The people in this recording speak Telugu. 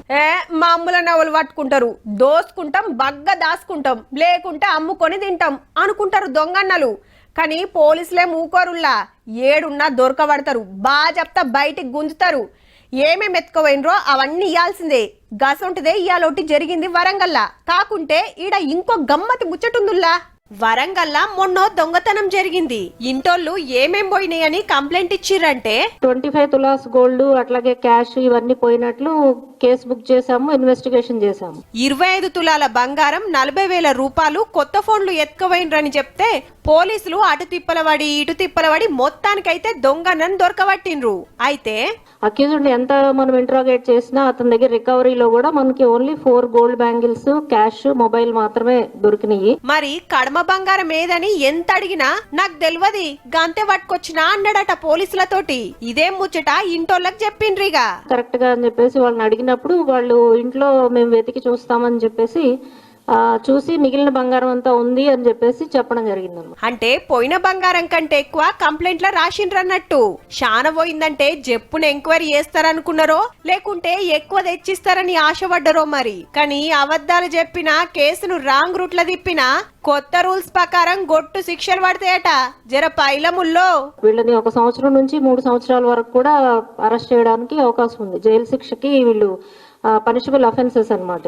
ఏ మామూల నవ్వులు పట్టుకుంటారు, దోసుకుంటాం, బగ్గ దాసుకుంటాం, లేకుంటే అమ్ముకొని తింటాం అనుకుంటారు దొంగన్నలు. కానీ పోలీసులే మూకోరుల్లా ఏడున్నా దొరకబడతారు, బాగా చెప్తా బయటికి గుంజుతారు. ఏమేమి ఎత్తుకోపోయినరో అవన్నీ ఇయ్యాల్సిందే. గసొంటిదే ఇయ్యాలొట్టి జరిగింది వరంగల్లా. కాకుంటే ఈడ ఇంకో గమ్మతి ముచ్చటుందుల్లా. వరంగల్లా మొన్న దొంగతనం జరిగింది. ఇంటోళ్ళు ఏమేం పోయినాయని కంప్లైంట్ ఇచ్చిర్రంటే 25 తులాస్ గోల్డ్ అట్లాగే క్యాష్ ఇవన్నీ పోయినట్లు కేసు బుక్ చేసాము, ఇన్వెస్టిగేషన్ చేసాము. 25 తులాల బంగారం, 40,000 రూపాయలు, కొత్త ఫోన్లు ఎత్తుకుపోయినరని చెప్తే పోలీసులు అటు తిప్పలవాడి ఇటు తిప్పలవాడి మొత్తానికైతే దొంగనని దొరకబట్టిండ్రు. అయితే అక్యూజ్డ్ ఎంత మనం ఇంట్రాగేట్ చేసినా అతని దగ్గర రికవరీలో కూడా మనకి only 4 gold bangles, cash, mobile మాత్రమే దొరికినాయి. మరి కడమ బంగారం ఏదని ఎంత అడిగినా నాకు తెలియదు, గంతే పట్టుకొచ్చినా అన్నాడట పోలీసులతోటి. ఇదేం ముచ్చట ఇంటోళ్ళకి చెప్పిండ్రిగా. కరెక్ట్ గా అని చెప్పేసి వాళ్ళని అడిగినప్పుడు వాళ్ళు ఇంట్లో మేము వెతికి చూస్తామని చెప్పేసి చూసి మిగిలిన బంగారం అంతా ఉంది అని చెప్పేసి చెప్పడం జరిగింది. అంటే పోయిన బంగారం కంటే ఎక్కువ కంప్లైంట్ లో రాసిండ్రన్నట్టు. శాన పోయిందంటే జప్పును ఎంక్వైరీ చేస్తారనుకున్నారో లేకుంటే ఎక్కువ తెచ్చిస్తారని ఆశపడ్డారో మరి. కానీ అబద్ధాలు చెప్పినా, కేసును రాంగ్ రూట్ లో తిప్పినా కొత్త రూల్స్ ప్రకారం గొట్టు శిక్షలు పడతాయట. జర పైలముల్లో వీళ్ళని 1 సంవత్సరం నుంచి 3 సంవత్సరాల వరకు కూడా అరెస్ట్ చేయడానికి అవకాశం ఉంది. జైలు శిక్షకి వీళ్ళు పనిషబుల్ అఫెన్సెస్ అన్నమాట.